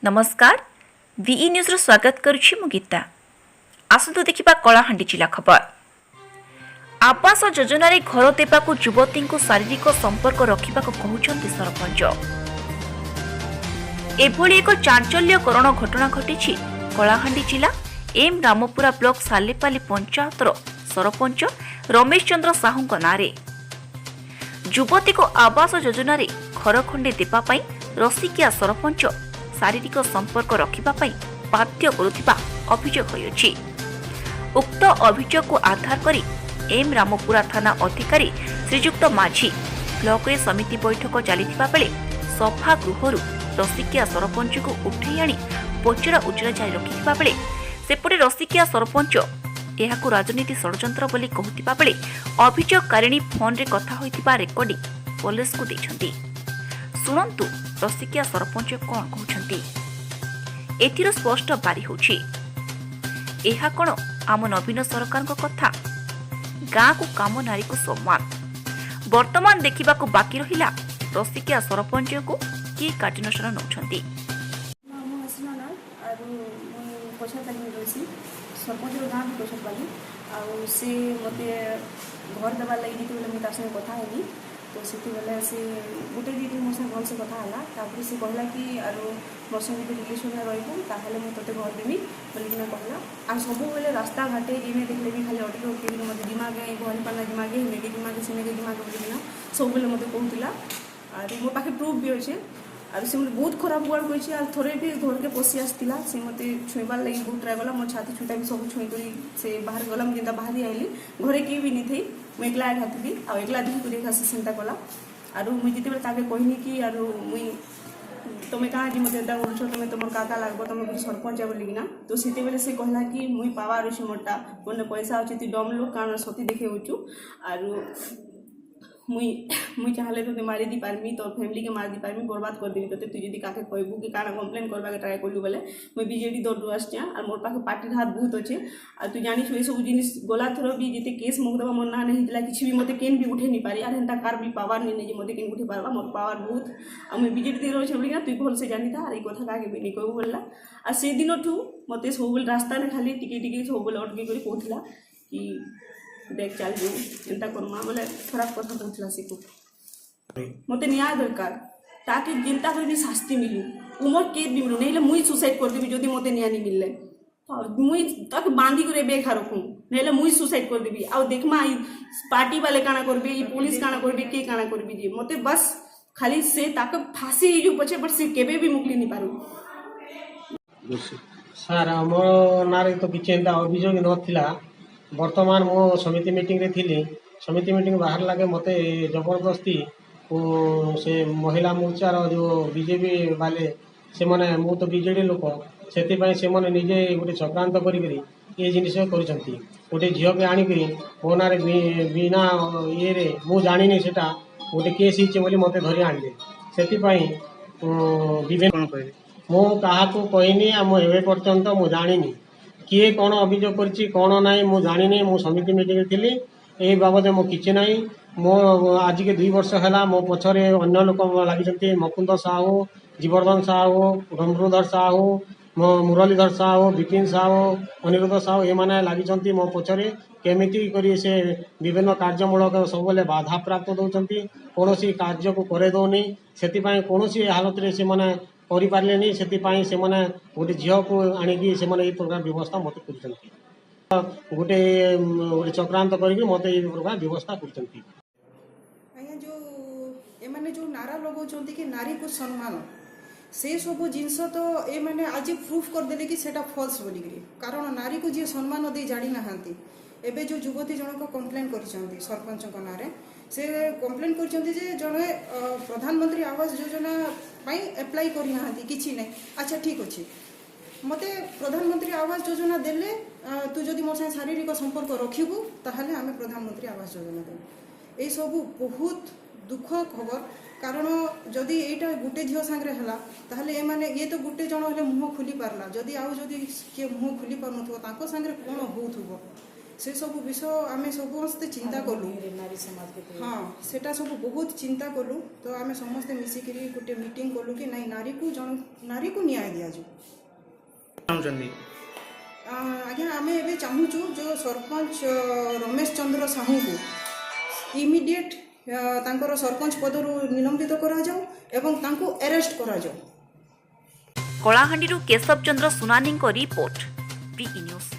नमस्कार VE news रो स्वागत करुछि मु गीता। आसंतु देखिबा कलाहांडी जिला खबर। आवास योजना रे घर देबाकू युवती को शारीरिक संपर्क रखिबाकू कहउछन्ती सरपंच। एभली एक चांचल्यकरण घटना घटिछि कलाहांडी जिला एम रामपुरा ब्लॉक सालेपाली पंचायतर सरपंच रमेश चंद्र साहू नारे। युवती को आवास योजना रे घर खंडे देबा पई रसिकिया सरपंच शारीरिक संपर्क रखिबा पई बाध्य करुथिबा अभियोग होइछि। उक्त अभियोग को आधार करी एम रामपुरा थाना अधिकारी श्रीयुक्त माझी ब्लॉक रे समिति बैठक चलिथिबा बेले सफा गृहरु रसिकिया सरपंच को उठै आनी पचरा उचरा जारी रखिथिबा बेले सेपटे रसिकिया सरपंच एहाकु राजनीति षडयंत्र बोली कहूथिबा बेले अभियोगकारिणी फोन रे कथा होइथिबा रेकर्डिंग पुलिस को दैछन्ती। सुनंतु रसिकिया सरपंच कौन कहउछन्ती। एथिरो स्पष्ट बारी होछि एहा कोन आम नवीन सरकार को कथा। गाँ को काम नारी को सम्मान वर्तमान देखा बाकी रहिला रसिकिया सरपंच को किए कार्यानुष्ठान नौछन्ती। सरपंच गाँ भी पछर पाली से मत घर देवार लगे जिते मुझे संगे कथा हेली तो से से गोटे दिन मो भल से कथा है से कहला कि आर मोर संगे रिलेसन रही ताहले मुझे तोते घर देवी बोलिकिना कहला आ सब बेले रास्ता घाटे जिमे देखले भी खाली अटके उठे मत दिमागे घर पाना दिमागे मेगे दिमागे सेमेगे दिमागे बोलिकिना सब बेले मत कहूला। आर मो पाखे प्रूफ भी अच्छे आर से बहुत खराब वर्ड कही आर थोड़े भी घर के पशि आसला से मत छुईबार लगे बहुत ट्राए गला मो छाती छुटा भी सब छुई कर से बाहर गला मुझे बाहरी आइली घरे किए भी नहीं थी मुझे एकला घाती आ एकला देखिए से चिंता कला आर मुझे जिते ताके कहनी कि आर मुई तुम्हें कहाँ जी मत एदा बोलछ तुम्हें तुम काका लगब तुम गोटे सरपंच बोलिकिना तो से से कहला कि मुई पावार अच्छे मोटा मोर पैसा अच्छे तु डम लोक कारण सती देखे आर मुई चाहले तो मारी दी पारमी तो फैमिली के मार दी पारमी बर्बाद कर देवी तो तुझे काके कहबू कि काना कंप्लेन करवा के ट्राए कलु बोले मुई बीजेडी दौड़ आसचा और मोर पाखे पार्टी हाथ बहुत अच्छे और तू जानी ये सब जिन गला थर भी जिते केस मुकदमा मोर ना नहीं कि भी मत केन भी उठे नहीं पारी आर हेन्ता कार भी पावर नहीं मत केन उठे पार्बा मोर पावर बहुत आ मुई बीजेडी दे रही बोलिका तुई भल से जानी था और कथा काके भी नहीं कहबू बोलला आ से दिन ठू मत सब रास्ता ने खाली टिके टिके सब अटके कर कहला कि देख चल जो चिंता करमा बोले खराब कथा कहला से को मत न्याय दरकार ताकि चिंता कर शास्ति मिलू उमर के भी मिलू नहीं मुई सुसाइड कर देवी जदि मत न्याय नहीं मिलले मुई तक बांधी कर बेखा रखू नहीं मुई सुसाइड कर देवी आ देखमा पार्टी वाले काना करबे पुलिस काना करबे के काना करबे जे मते बस खाली से ताक फांसी जो पछे पर से केबे भी मुक्ति नहीं पारू। सर आम नारे तो किसी एंता अभियोग नथिला वर्तमान मो समिति मीटिंग रे थिली समिति मीटिंग बाहर लगे मते जबरदस्ती से महिला मोर्चार जो बीजेपी वाले से माने मु तो बीजेडी लोक से माने निजे गोटे चक्रांत करी ये जिनिस करिसंती गोटे झील के आनिकी मो ना बिना ये रे मु जानी सेटा गोटे केस हिचे बोली मते धरी आनले से विभिन्न मु क्या कहनी मुझे पर्यंत मु जानी किए कौन अभियोग कर कौन ना मु जानी मु समिति मीटिंग थी ये बाबद मो कि ना मो आज के 2 वर्ष है मो पछरे अन्य लोक लगी मुकुंद साहू जीवर्धन साहू गंभीरधर साहू मुरलीधर साहू विपिन साहू अनिरुद्ध साहू ये मैंने लगी मो पछरे केमिति करी से विभिन्न कार्यमूलक सब बाधा प्राप्त दौरान कौन कार्य को करे दौनी से कौन हालत में से करें से गोटे झील को आणिकी से प्रकार व्यवस्था मत कर गोटे चक्रांत करके मत ये प्रकार व्यवस्था कर जो एमाने जो नारा लगाउछन्ति कि नारी को सम्मान से सब जिनस तो ए माने आज प्रूफ कर देले कि सेटा फॉल्स बोली कारण नारी को जी सम्मान दे जानी नहांती एबे जो युवती जनक कंप्लेन करिसंती सरपंच नारे से कंप्लेन करिसंती जे जने प्रधानमंत्री आवास योजना पाई अप्लाई करि नहांती किछि नै। अच्छा ठीक अछि मते प्रधानमंत्री आवास योजना देले तू जदि मोर संगे शारीरिक संपर्क रखिबू ताहले आमे प्रधानमंत्री आवास योजना देबू ए सब बहुत दुख खबर कारण जदि एटा गुटे झील सांगे है ताहले माने ये तो गुटे जन हेले मुह खुली पारला जदि आउ जदि किए मुह खुली पार नथो ताको सांगे कोन होउथबो से सब विषय आम समस्ते चिंता कलु हाँ सेटा सब बहुत चिंता कलु तो आम समस्ते मिसिकी गोटे मीटिंग कलु कि नाई नारी को न्याय दिजाऊ आज्ञा आम ए चाहूँ जो सरपंच रमेश चंद्र साहू को इमिडिएट तांकर सरपंच पदरू निलंबित करा जाऊ एवं तांको अरेस्ट करा जाऊ। कलाहांडी केशव चंद्र सुनानी रिपोर्ट, वी न्यूज।